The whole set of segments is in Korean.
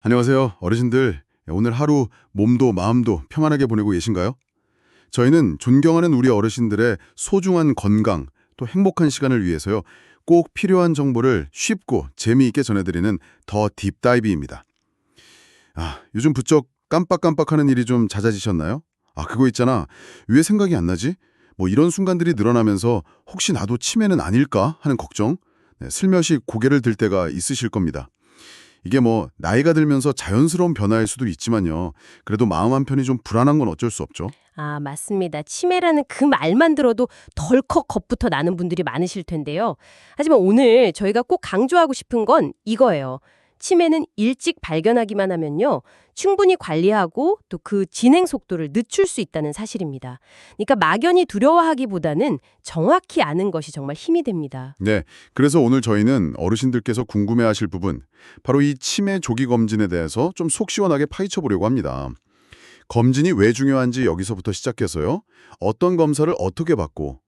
안녕하세요, 어르신들. 오늘 하루 몸도 마음도 평안하게 보내고 계신가요? 저희는 존경하는 우리 어르신들의 소중한 건강, 또 행복한 시간을 위해서요, 꼭 필요한 정보를 쉽고 재미있게 전해드리는 더 딥다이브입니다. 요즘 부쩍 깜빡깜빡하는 일이 좀 잦아지셨나요? 그거 있잖아. 왜 생각이 안 나지? 뭐 이런 순간들이 늘어나면서 혹시 나도 치매는 아닐까 하는 걱정, 슬며시 고개를 들 때가 있으실 겁니다. 이게 뭐 나이가 들면서 자연스러운 변화일 수도 있지만요. 그래도 마음 한편이 좀 불안한 건 어쩔 수 없죠. 맞습니다. 치매라는 그 말만 들어도 덜컥 겁부터 나는 분들이 많으실 텐데요. 하지만 오늘 저희가 꼭 강조하고 싶은 건 이거예요. 치매는 일찍 발견하기만 하면요. 충분히 관리하고 또 그 진행 속도를 늦출 수 있다는 사실입니다. 그러니까 막연히 두려워하기보다는 정확히 아는 것이 정말 힘이 됩니다. 네. 그래서 오늘 저희는 어르신들께서 궁금해하실 부분, 바로 이 치매 조기 검진에 대해서 좀 속 시원하게 파헤쳐 보려고 합니다. 검진이 왜 중요한지 여기서부터 시작해서요. 어떤 검사를 어떻게 받고,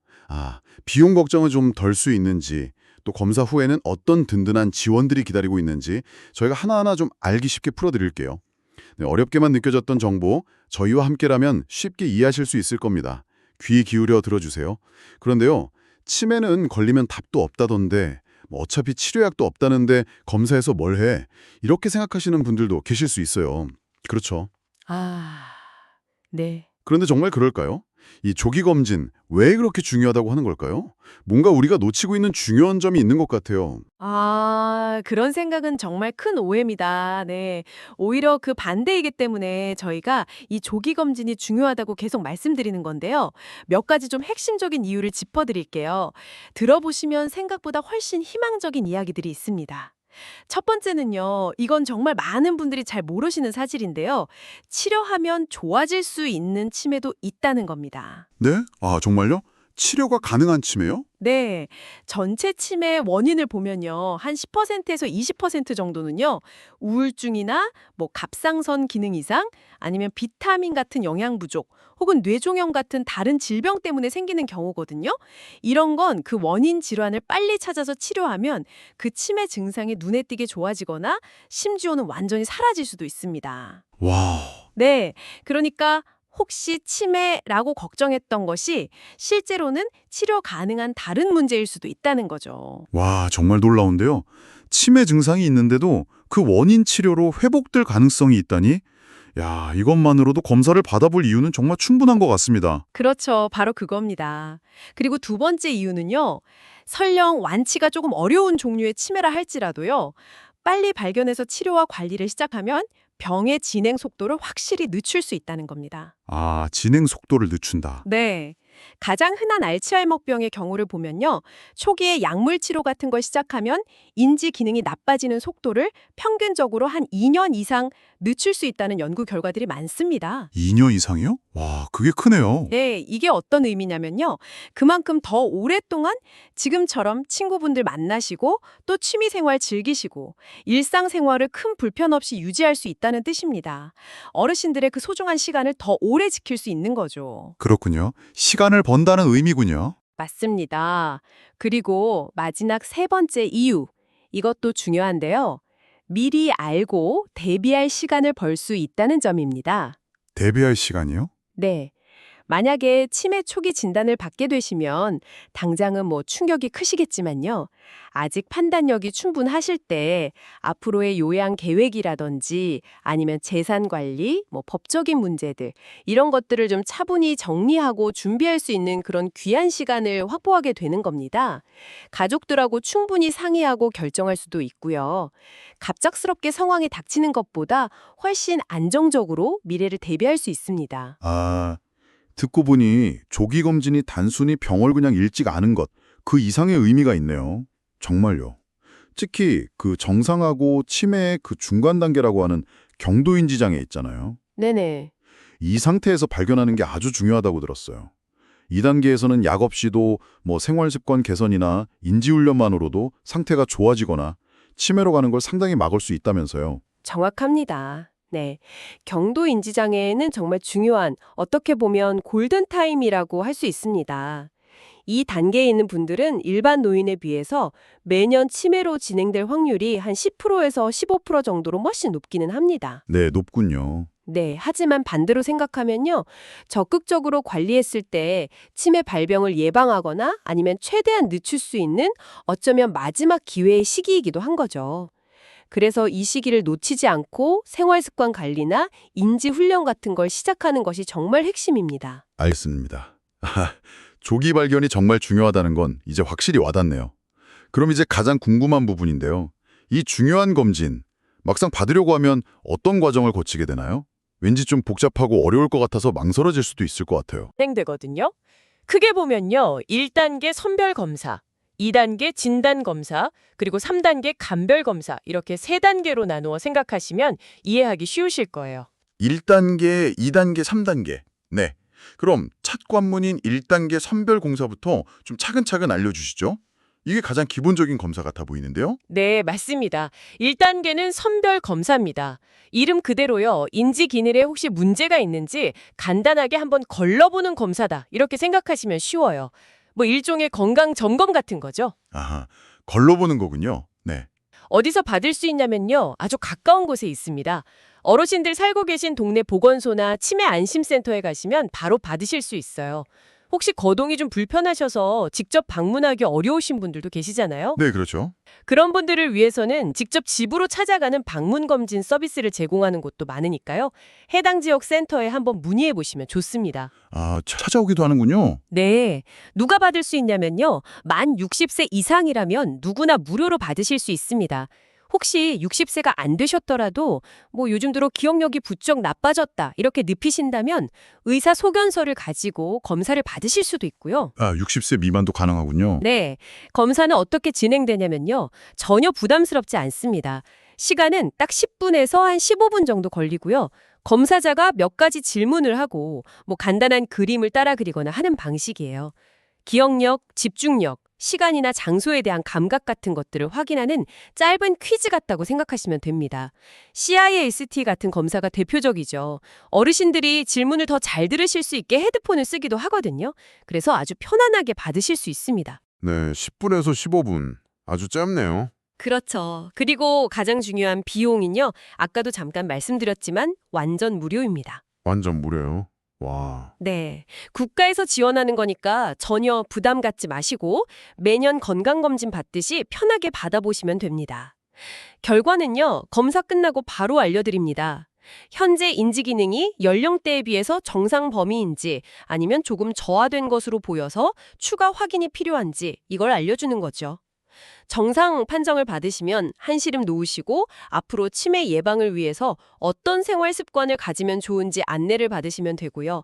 비용 걱정은 좀 덜 수 있는지, 또 검사 후에는 어떤 든든한 지원들이 기다리고 있는지 저희가 하나하나 좀 알기 쉽게 풀어드릴게요. 네, 어렵게만 느껴졌던 정보, 저희와 함께라면 쉽게 이해하실 수 있을 겁니다. 귀 기울여 들어주세요. 그런데요, 치매는 걸리면 답도 없다던데, 뭐 어차피 치료약도 없다는데 검사해서 뭘 해? 이렇게 생각하시는 분들도 계실 수 있어요. 그렇죠. 아, 네. 그런데 정말 그럴까요? 이 조기 검진 왜 그렇게 중요하다고 하는 걸까요? 뭔가 우리가 놓치고 있는 중요한 점이 있는 것 같아요. 그런 생각은 정말 큰 오해입니다. 네. 오히려 그 반대이기 때문에 저희가 이 조기 검진이 중요하다고 계속 말씀드리는 건데요. 몇 가지 좀 핵심적인 이유를 짚어드릴게요. 들어보시면 생각보다 훨씬 희망적인 이야기들이 있습니다. 첫 번째는요, 이건 정말 많은 분들이 잘 모르시는 사실인데요. 치료하면 좋아질 수 있는 치매도 있다는 겁니다. 네? 정말요? 치료가 가능한 치매요? 네. 전체 치매 원인을 보면요. 한 10%에서 20% 정도는요. 우울증이나 뭐 갑상선 기능 이상, 아니면 비타민 같은 영양 부족, 혹은 뇌종양 같은 다른 질병 때문에 생기는 경우거든요. 이런 건 그 원인 질환을 빨리 찾아서 치료하면 그 치매 증상이 눈에 띄게 좋아지거나 심지어는 완전히 사라질 수도 있습니다. 와, 네. 그러니까 혹시 치매라고 걱정했던 것이 실제로는 치료 가능한 다른 문제일 수도 있다는 거죠. 정말 놀라운데요. 치매 증상이 있는데도 그 원인 치료로 회복될 가능성이 있다니? 이것만으로도 검사를 받아볼 이유는 정말 충분한 것 같습니다. 그렇죠. 바로 그겁니다. 그리고 두 번째 이유는요. 설령 완치가 조금 어려운 종류의 치매라 할지라도요. 빨리 발견해서 치료와 관리를 시작하면 병의 진행 속도를 확실히 늦출 수 있다는 겁니다. 진행 속도를 늦춘다. 네. 가장 흔한 알츠하이머병의 경우를 보면요. 초기에 약물 치료 같은 걸 시작하면 인지 기능이 나빠지는 속도를 평균적으로 한 2년 이상 늦출 수 있다는 연구 결과들이 많습니다. 2년 이상이요? 그게 크네요. 네, 이게 어떤 의미냐면요. 그만큼 더 오랫동안 지금처럼 친구분들 만나시고 또 취미생활 즐기시고 일상생활을 큰 불편 없이 유지할 수 있다는 뜻입니다. 어르신들의 그 소중한 시간을 더 오래 지킬 수 있는 거죠. 그렇군요. 시간을 번다는 의미군요. 맞습니다. 그리고 마지막 세 번째 이유. 이것도 중요한데요. 미리 알고 대비할 시간을 벌 수 있다는 점입니다. 대비할 시간이요? 네. 만약에 치매 초기 진단을 받게 되시면 당장은 뭐 충격이 크시겠지만요. 아직 판단력이 충분하실 때 앞으로의 요양 계획이라든지 아니면 재산 관리, 뭐 법적인 문제들 이런 것들을 좀 차분히 정리하고 준비할 수 있는 그런 귀한 시간을 확보하게 되는 겁니다. 가족들하고 충분히 상의하고 결정할 수도 있고요. 갑작스럽게 상황이 닥치는 것보다 훨씬 안정적으로 미래를 대비할 수 있습니다. 듣고 보니 조기 검진이 단순히 병을 그냥 일찍 아는 것, 그 이상의 의미가 있네요. 정말요. 특히 그 정상하고 치매의 그 중간 단계라고 하는 경도인지 장애 있잖아요. 네네. 이 상태에서 발견하는 게 아주 중요하다고 들었어요. 이 단계에서는 약 없이도 뭐 생활 습관 개선이나 인지훈련만으로도 상태가 좋아지거나 치매로 가는 걸 상당히 막을 수 있다면서요. 정확합니다. 네. 경도 인지 장애는 정말 중요한, 어떻게 보면 골든타임이라고 할 수 있습니다. 이 단계에 있는 분들은 일반 노인에 비해서 매년 치매로 진행될 확률이 한 10%에서 15% 정도로 훨씬 높기는 합니다. 네, 높군요. 네, 하지만 반대로 생각하면요. 적극적으로 관리했을 때 치매 발병을 예방하거나 아니면 최대한 늦출 수 있는 어쩌면 마지막 기회의 시기이기도 한 거죠. 그래서 이 시기를 놓치지 않고 생활습관 관리나 인지 훈련 같은 걸 시작하는 것이 정말 핵심입니다. 알겠습니다. 조기 발견이 정말 중요하다는 건 이제 확실히 와닿네요. 그럼 이제 가장 궁금한 부분인데요. 이 중요한 검진, 막상 받으려고 하면 어떤 과정을 거치게 되나요? 왠지 좀 복잡하고 어려울 것 같아서 망설여질 수도 있을 것 같아요. 진행되거든요. 크게 보면요. 1단계 선별 검사, 2단계 진단 검사, 그리고 3단계 감별 검사 이렇게 3단계로 나누어 생각하시면 이해하기 쉬우실 거예요. 1단계, 2단계, 3단계. 네. 그럼 첫 관문인 1단계 선별 공사부터 좀 차근차근 알려주시죠. 이게 가장 기본적인 검사 같아 보이는데요. 네, 맞습니다. 1단계는 선별 검사입니다. 이름 그대로요. 인지 기능에 혹시 문제가 있는지 간단하게 한번 걸러보는 검사다. 이렇게 생각하시면 쉬워요. 뭐 일종의 건강 점검 같은 거죠. 아하, 걸러보는 거군요. 네. 어디서 받을 수 있냐면요. 아주 가까운 곳에 있습니다. 어르신들 살고 계신 동네 보건소나 치매 안심센터에 가시면 바로 받으실 수 있어요. 혹시 거동이 좀 불편하셔서 직접 방문하기 어려우신 분들도 계시잖아요. 네, 그렇죠. 그런 분들을 위해서는 직접 집으로 찾아가는 방문 검진 서비스를 제공하는 곳도 많으니까요. 해당 지역 센터에 한번 문의해 보시면 좋습니다. 아, 찾아오기도 하는군요. 네, 누가 받을 수 있냐면요. 만 60세 이상이라면 누구나 무료로 받으실 수 있습니다. 혹시 60세가 안 되셨더라도 뭐 요즘 들어 기억력이 부쩍 나빠졌다 이렇게 늪이신다면 의사 소견서를 가지고 검사를 받으실 수도 있고요. 아, 60세 미만도 가능하군요. 네, 검사는 어떻게 진행되냐면요. 전혀 부담스럽지 않습니다. 시간은 딱 10분에서 한 15분 정도 걸리고요. 검사자가 몇 가지 질문을 하고 뭐 간단한 그림을 따라 그리거나 하는 방식이에요. 기억력, 집중력, 시간이나 장소에 대한 감각 같은 것들을 확인하는 짧은 퀴즈 같다고 생각하시면 됩니다. CIST 같은 검사가 대표적이죠. 어르신들이 질문을 더 잘 들으실 수 있게 헤드폰을 쓰기도 하거든요. 그래서 아주 편안하게 받으실 수 있습니다. 네, 10분에서 15분. 아주 짧네요. 그렇죠. 그리고 가장 중요한 비용은요. 아까도 잠깐 말씀드렸지만 완전 무료입니다. 완전 무료요. 와. 네. 국가에서 지원하는 거니까 전혀 부담 갖지 마시고 매년 건강검진 받듯이 편하게 받아보시면 됩니다. 결과는요, 검사 끝나고 바로 알려드립니다. 현재 인지 기능이 연령대에 비해서 정상 범위인지 아니면 조금 저하된 것으로 보여서 추가 확인이 필요한지 이걸 알려주는 거죠. 정상 판정을 받으시면 한시름 놓으시고 앞으로 치매 예방을 위해서 어떤 생활 습관을 가지면 좋은지 안내를 받으시면 되고요.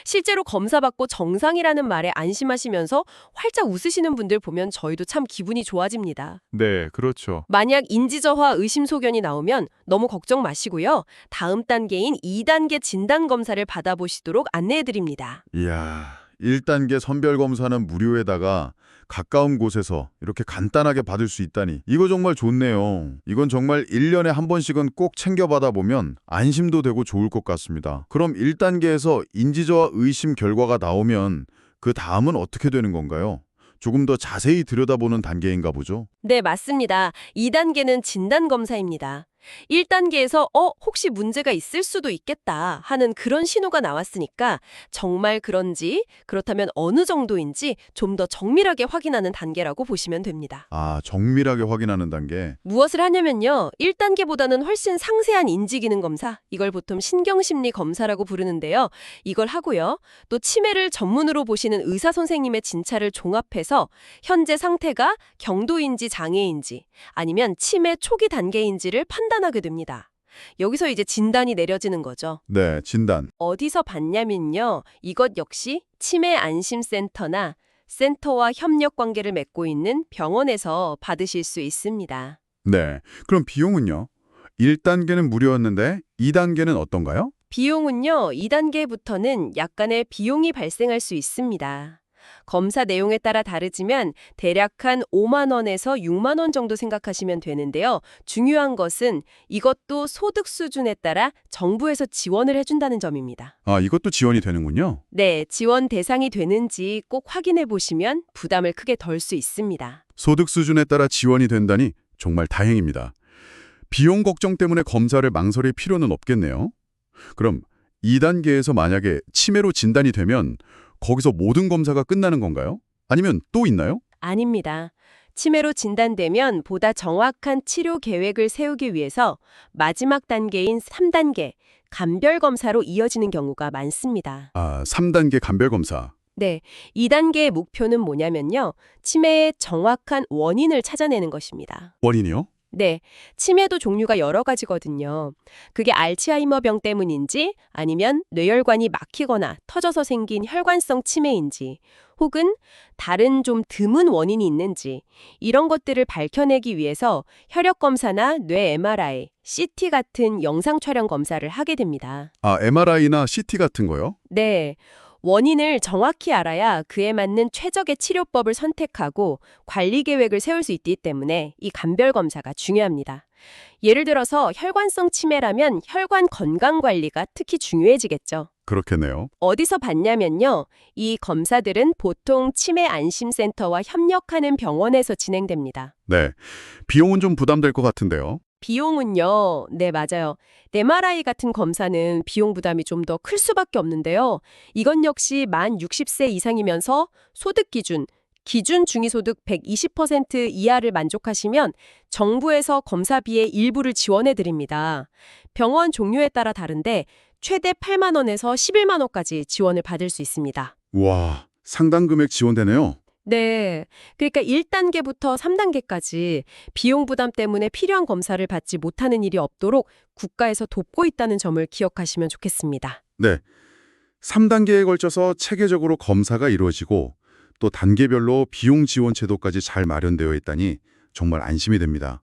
실제로 검사받고 정상이라는 말에 안심하시면서 활짝 웃으시는 분들 보면 저희도 참 기분이 좋아집니다. 네, 그렇죠. 만약 인지저하 의심소견이 나오면 너무 걱정 마시고요. 다음 단계인 2단계 진단검사를 받아보시도록 안내해드립니다. 이야, 1단계 선별 검사는 무료에다가 가까운 곳에서 이렇게 간단하게 받을 수 있다니 이거 정말 좋네요. 이건 정말 1년에 한 번씩은 꼭 챙겨받아 보면 안심도 되고 좋을 것 같습니다. 그럼 1단계에서 인지저하 의심 결과가 나오면 그 다음은 어떻게 되는 건가요? 조금 더 자세히 들여다보는 단계인가 보죠? 네, 맞습니다. 2단계는 진단검사입니다. 1단계에서 혹시 문제가 있을 수도 있겠다 하는 그런 신호가 나왔으니까 정말 그런지 그렇다면 어느 정도인지 좀 더 정밀하게 확인하는 단계라고 보시면 됩니다. 아, 정밀하게 확인하는 단계. 무엇을 하냐면요. 1단계보다는 훨씬 상세한 인지기능 검사, 이걸 보통 신경심리 검사라고 부르는데요. 이걸 하고요. 또 치매를 전문으로 보시는 의사 선생님의 진찰을 종합해서 현재 상태가 경도인지 장애인지 아니면 치매 초기 단계인지를 판단하게 됩니다. 여기서 이제 진단이 내려지는 거죠. 네, 진단. 어디서 받냐면요. 이것 역시 치매 안심센터나 센터와 협력 관계를 맺고 있는 병원에서 받으실 수 있습니다. 네, 그럼 비용은요? 1단계는 무료였는데 2단계는 어떤가요? 비용은요. 2단계부터는 약간의 비용이 발생할 수 있습니다. 검사 내용에 따라 다르지만 대략 한 5만 원에서 6만 원 정도 생각하시면 되는데요. 중요한 것은 이것도 소득 수준에 따라 정부에서 지원을 해준다는 점입니다. 아, 이것도 지원이 되는군요. 네, 지원 대상이 되는지 꼭 확인해 보시면 부담을 크게 덜 수 있습니다. 소득 수준에 따라 지원이 된다니 정말 다행입니다. 비용 걱정 때문에 검사를 망설일 필요는 없겠네요. 그럼 2단계에서 만약에 치매로 진단이 되면 거기서 모든 검사가 끝나는 건가요? 아니면 또 있나요? 아닙니다. 치매로 진단되면 보다 정확한 치료 계획을 세우기 위해서 마지막 단계인 3단계 감별 검사로 이어지는 경우가 많습니다. 아, 3단계 감별 검사. 네, 2단계의 목표는 뭐냐면요. 치매의 정확한 원인을 찾아내는 것입니다. 원인이요? 네, 치매도 종류가 여러 가지거든요. 그게 알츠하이머병 때문인지 아니면 뇌혈관이 막히거나 터져서 생긴 혈관성 치매인지 혹은 다른 좀 드문 원인이 있는지 이런 것들을 밝혀내기 위해서 혈액 검사나 뇌 MRI, CT 같은 영상 촬영 검사를 하게 됩니다. 아, MRI나 CT 같은 거요? 네. 원인을 정확히 알아야 그에 맞는 최적의 치료법을 선택하고 관리 계획을 세울 수 있기 때문에 이 감별 검사가 중요합니다. 예를 들어서 혈관성 치매라면 혈관 건강 관리가 특히 중요해지겠죠. 그렇겠네요. 어디서 받냐면요. 이 검사들은 보통 치매 안심센터와 협력하는 병원에서 진행됩니다. 네. 비용은 좀 부담될 것 같은데요. 비용은요. 네, 맞아요. MRI 같은 검사는 비용 부담이 좀 더 클 수밖에 없는데요. 이건 역시 만 60세 이상이면서 소득 기준 중위소득 120% 이하를 만족하시면 정부에서 검사비의 일부를 지원해 드립니다. 병원 종류에 따라 다른데 최대 8만 원에서 11만 원까지 지원을 받을 수 있습니다. 와, 상당 금액 지원되네요. 네. 그러니까 1단계부터 3단계까지 비용 부담 때문에 필요한 검사를 받지 못하는 일이 없도록 국가에서 돕고 있다는 점을 기억하시면 좋겠습니다. 네. 3단계에 걸쳐서 체계적으로 검사가 이루어지고 또 단계별로 비용 지원 제도까지 잘 마련되어 있다니 정말 안심이 됩니다.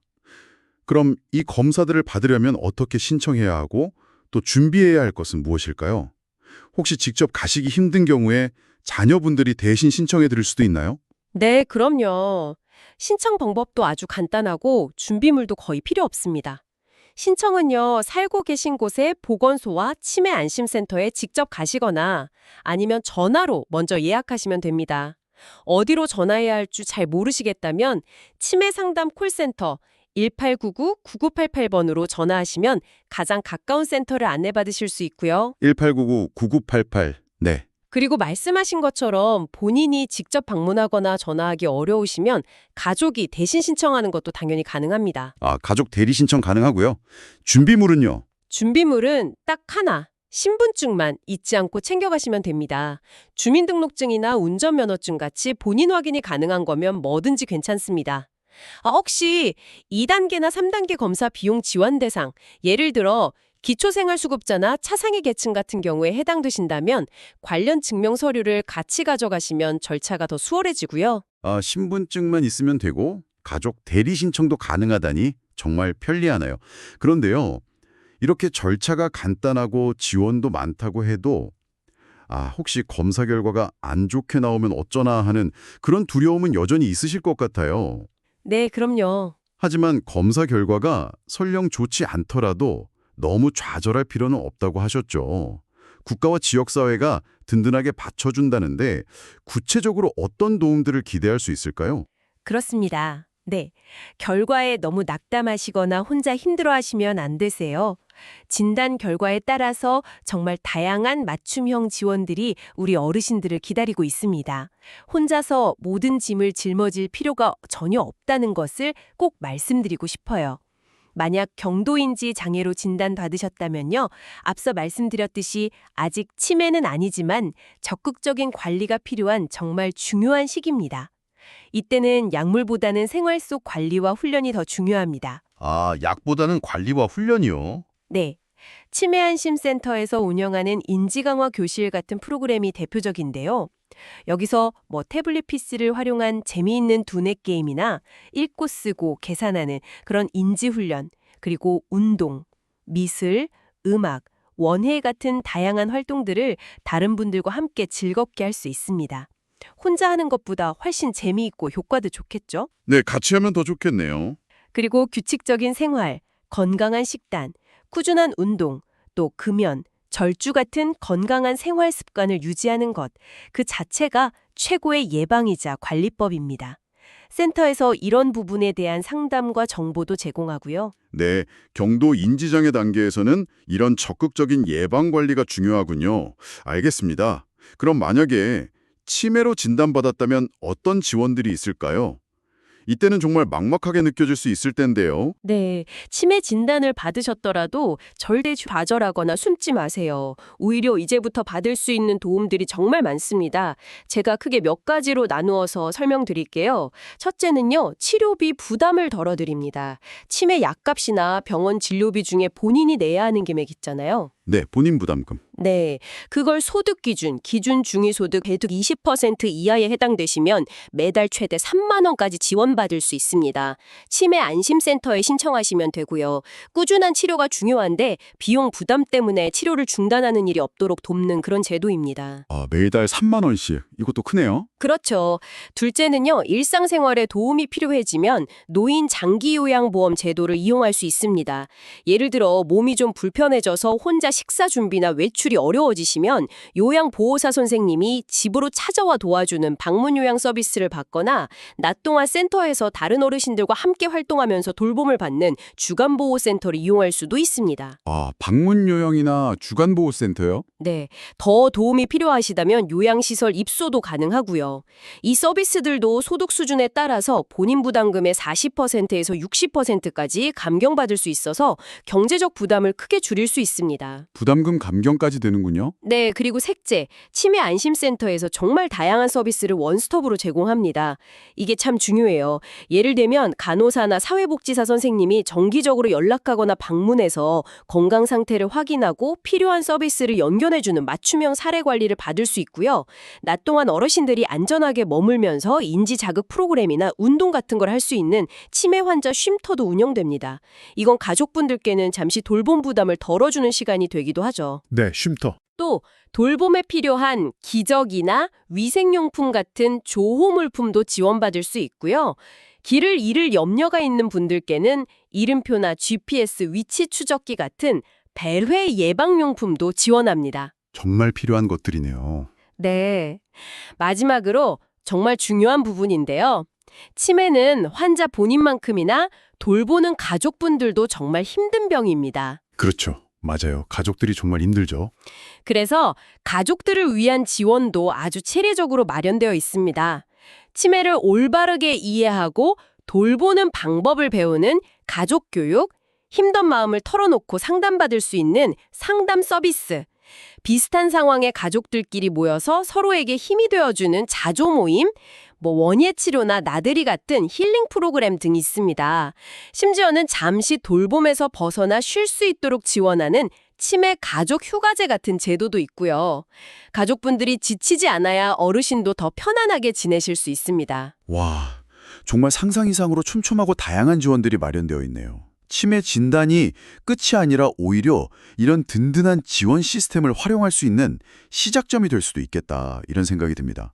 그럼 이 검사들을 받으려면 어떻게 신청해야 하고 또 준비해야 할 것은 무엇일까요? 혹시 직접 가시기 힘든 경우에 자녀분들이 대신 신청해 드릴 수도 있나요? 네, 그럼요. 신청 방법도 아주 간단하고 준비물도 거의 필요 없습니다. 신청은요, 살고 계신 곳의 보건소와 치매 안심센터에 직접 가시거나 아니면 전화로 먼저 예약하시면 됩니다. 어디로 전화해야 할 줄 잘 모르시겠다면 치매 상담 콜센터 1899-9988번으로 전화하시면 가장 가까운 센터를 안내받으실 수 있고요. 1899-9988. 네. 그리고 말씀하신 것처럼 본인이 직접 방문하거나 전화하기 어려우시면 가족이 대신 신청하는 것도 당연히 가능합니다. 아, 가족 대리 신청 가능하고요. 준비물은요? 준비물은 딱 하나, 신분증만 잊지 않고 챙겨가시면 됩니다. 주민등록증이나 운전면허증 같이 본인 확인이 가능한 거면 뭐든지 괜찮습니다. 혹시 2단계나 3단계 검사 비용 지원 대상, 예를 들어 기초생활수급자나 차상위 계층 같은 경우에 해당되신다면 관련 증명 서류를 같이 가져가시면 절차가 더 수월해지고요. 아, 신분증만 있으면 되고 가족 대리 신청도 가능하다니 정말 편리하네요. 그런데요, 이렇게 절차가 간단하고 지원도 많다고 해도 혹시 검사 결과가 안 좋게 나오면 어쩌나 하는 그런 두려움은 여전히 있으실 것 같아요. 네, 그럼요. 하지만 검사 결과가 설령 좋지 않더라도 너무 좌절할 필요는 없다고 하셨죠. 국가와 지역사회가 든든하게 받쳐준다는데 구체적으로 어떤 도움들을 기대할 수 있을까요? 그렇습니다. 네. 결과에 너무 낙담하시거나 혼자 힘들어하시면 안 되세요. 진단 결과에 따라서 정말 다양한 맞춤형 지원들이 우리 어르신들을 기다리고 있습니다. 혼자서 모든 짐을 짊어질 필요가 전혀 없다는 것을 꼭 말씀드리고 싶어요. 만약 경도인지 장애로 진단받으셨다면요. 앞서 말씀드렸듯이 아직 치매는 아니지만 적극적인 관리가 필요한 정말 중요한 시기입니다. 이때는 약물보다는 생활 속 관리와 훈련이 더 중요합니다. 아, 약보다는 관리와 훈련이요? 네. 치매안심센터에서 운영하는 인지강화 교실 같은 프로그램이 대표적인데요. 여기서 태블릿 PC를 활용한 재미있는 두뇌 게임이나 읽고 쓰고 계산하는 그런 인지훈련, 그리고 운동, 미술, 음악, 원회 같은 다양한 활동들을 다른 분들과 함께 즐겁게 할 수 있습니다. 혼자 하는 것보다 훨씬 재미있고 효과도 좋겠죠? 네, 같이 하면 더 좋겠네요. 그리고 규칙적인 생활, 건강한 식단, 꾸준한 운동, 또 금연, 절주 같은 건강한 생활 습관을 유지하는 것, 그 자체가 최고의 예방이자 관리법입니다. 센터에서 이런 부분에 대한 상담과 정보도 제공하고요. 네, 경도 인지장애 단계에서는 이런 적극적인 예방 관리가 중요하군요. 알겠습니다. 그럼 만약에 치매로 진단받았다면 어떤 지원들이 있을까요? 이때는 정말 막막하게 느껴질 수 있을 텐데요. 네, 치매 진단을 받으셨더라도 절대 좌절하거나 숨지 마세요. 오히려 이제부터 받을 수 있는 도움들이 정말 많습니다. 제가 크게 몇 가지로 나누어서 설명드릴게요. 첫째는요, 치료비 부담을 덜어드립니다. 치매 약값이나 병원 진료비 중에 본인이 내야 하는 금액 있잖아요. 네, 본인 부담금. 네, 그걸 소득 기준 중위소득 대득 20% 이하에 해당되시면 매달 최대 3만 원까지 지원받을 수 있습니다. 치매 안심센터에 신청하시면 되고요. 꾸준한 치료가 중요한데 비용 부담 때문에 치료를 중단하는 일이 없도록 돕는 그런 제도입니다. 아, 매달 3만 원씩. 이것도 크네요. 그렇죠. 둘째는요, 일상생활에 도움이 필요해지면 노인 장기요양보험 제도를 이용할 수 있습니다. 예를 들어 몸이 좀 불편해져서 혼자 식사 준비나 외출이 어려워지시면 요양보호사 선생님이 집으로 찾아와 도와주는 방문요양 서비스를 받거나 낮 동안 센터에서 다른 어르신들과 함께 활동하면서 돌봄을 받는 주간보호센터를 이용할 수도 있습니다. 아, 방문 요양이나 주간 보호 센터요? 네, 더 도움이 필요하시다면 요양시설 입소도 가능하고요. 이 서비스들도 소득 수준에 따라서 본인 부담금의 40%에서 60%까지 감경받을 수 있어서 경제적 부담을 크게 줄일 수 있습니다. 부담금 감경까지 되는군요. 네, 그리고 셋째, 치매 안심센터에서 정말 다양한 서비스를 원스톱으로 제공합니다. 이게 참 중요해요. 예를 들면 간호사나 사회복지사 선생님이 정기적으로 연락하거나 방문해서 건강 상태를 확인하고 필요한 서비스를 연결해주는 맞춤형 사례 관리를 받을 수 있고요. 낮 동안 어르신들이 안전하게 머물면서 인지 자극 프로그램이나 운동 같은 걸 할 수 있는 치매 환자 쉼터도 운영됩니다. 이건 가족분들께는 잠시 돌봄 부담을 덜어주는 시간이 되기도 하죠. 네, 쉼터. 또 돌봄에 필요한 기저귀나 위생용품 같은 조호 물품도 지원받을 수 있고요. 길을 잃을 염려가 있는 분들께는 이름표나 GPS 위치 추적기 같은 배회 예방용품도 지원합니다. 정말 필요한 것들이네요. 네. 마지막으로 정말 중요한 부분인데요. 치매는 환자 본인만큼이나 돌보는 가족분들도 정말 힘든 병입니다. 그렇죠. 맞아요. 가족들이 정말 힘들죠. 그래서 가족들을 위한 지원도 아주 체계적으로 마련되어 있습니다. 치매를 올바르게 이해하고 돌보는 방법을 배우는 가족 교육, 힘든 마음을 털어놓고 상담받을 수 있는 상담 서비스, 비슷한 상황의 가족들끼리 모여서 서로에게 힘이 되어주는 자조 모임, 원예 치료나 나들이 같은 힐링 프로그램 등이 있습니다. 심지어는 잠시 돌봄에서 벗어나 쉴 수 있도록 지원하는 치매 가족 휴가제 같은 제도도 있고요. 가족분들이 지치지 않아야 어르신도 더 편안하게 지내실 수 있습니다. 와, 정말 상상 이상으로 촘촘하고 다양한 지원들이 마련되어 있네요. 치매 진단이 끝이 아니라 오히려 이런 든든한 지원 시스템을 활용할 수 있는 시작점이 될 수도 있겠다, 이런 생각이 듭니다.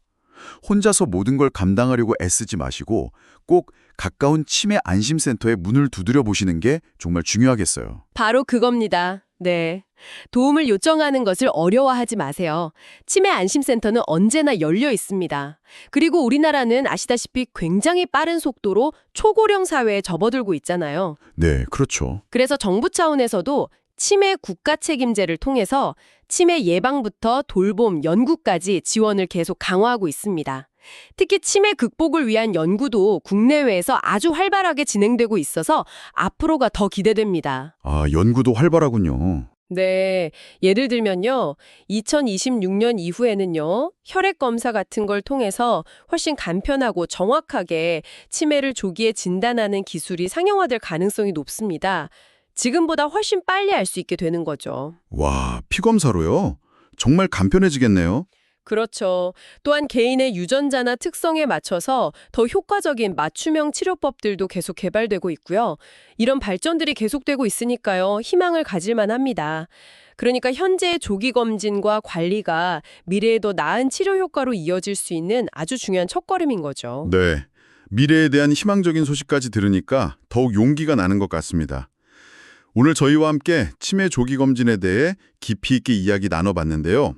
혼자서 모든 걸 감당하려고 애쓰지 마시고 꼭 가까운 치매 안심센터에 문을 두드려 보시는 게 정말 중요하겠어요. 바로 그겁니다. 네. 도움을 요청하는 것을 어려워하지 마세요. 치매 안심센터는 언제나 열려 있습니다. 그리고 우리나라는 아시다시피 굉장히 빠른 속도로 초고령 사회에 접어들고 있잖아요. 네, 그렇죠. 그래서 정부 차원에서도 치매 국가 책임제를 통해서 치매 예방부터 돌봄, 연구까지 지원을 계속 강화하고 있습니다. 특히 치매 극복을 위한 연구도 국내외에서 아주 활발하게 진행되고 있어서 앞으로가 더 기대됩니다. 아, 연구도 활발하군요. 네, 예를 들면요. 2026년 이후에는요. 혈액 검사 같은 걸 통해서 훨씬 간편하고 정확하게 치매를 조기에 진단하는 기술이 상용화될 가능성이 높습니다. 지금보다 훨씬 빨리 알 수 있게 되는 거죠. 와, 피검사로요? 정말 간편해지겠네요. 그렇죠. 또한 개인의 유전자나 특성에 맞춰서 더 효과적인 맞춤형 치료법들도 계속 개발되고 있고요. 이런 발전들이 계속되고 있으니까요. 희망을 가질 만합니다. 그러니까 현재의 조기 검진과 관리가 미래에 더 나은 치료 효과로 이어질 수 있는 아주 중요한 첫걸음인 거죠. 네. 미래에 대한 희망적인 소식까지 들으니까 더욱 용기가 나는 것 같습니다. 오늘 저희와 함께 치매 조기 검진에 대해 깊이 있게 이야기 나눠봤는데요.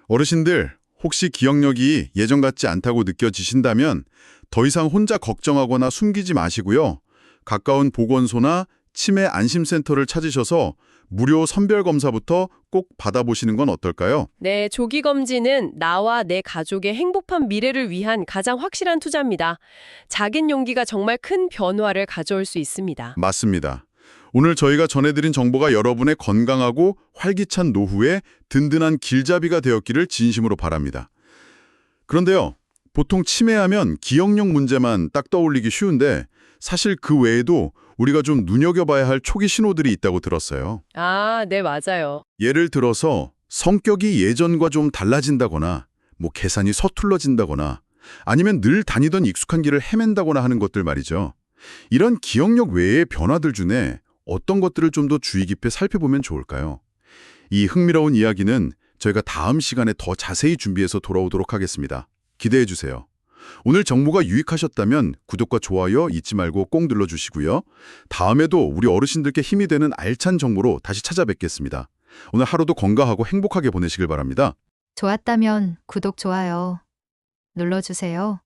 어르신들, 혹시 기억력이 예전 같지 않다고 느껴지신다면 더 이상 혼자 걱정하거나 숨기지 마시고요. 가까운 보건소나 치매 안심센터를 찾으셔서 무료 선별검사부터 꼭 받아보시는 건 어떨까요? 네, 조기 검진은 나와 내 가족의 행복한 미래를 위한 가장 확실한 투자입니다. 작은 용기가 정말 큰 변화를 가져올 수 있습니다. 맞습니다. 오늘 저희가 전해드린 정보가 여러분의 건강하고 활기찬 노후에 든든한 길잡이가 되었기를 진심으로 바랍니다. 그런데요, 보통 치매하면 기억력 문제만 딱 떠올리기 쉬운데 사실 그 외에도 우리가 좀 눈여겨봐야 할 초기 신호들이 있다고 들었어요. 아, 네, 맞아요. 예를 들어서 성격이 예전과 좀 달라진다거나 계산이 서툴러진다거나 아니면 늘 다니던 익숙한 길을 헤맨다거나 하는 것들 말이죠. 이런 기억력 외의 변화들 중에 어떤 것들을 좀 더 주의 깊게 살펴보면 좋을까요? 이 흥미로운 이야기는 저희가 다음 시간에 더 자세히 준비해서 돌아오도록 하겠습니다. 기대해 주세요. 오늘 정보가 유익하셨다면 구독과 좋아요 잊지 말고 꼭 눌러주시고요. 다음에도 우리 어르신들께 힘이 되는 알찬 정보로 다시 찾아뵙겠습니다. 오늘 하루도 건강하고 행복하게 보내시길 바랍니다. 좋았다면 구독, 좋아요 눌러주세요.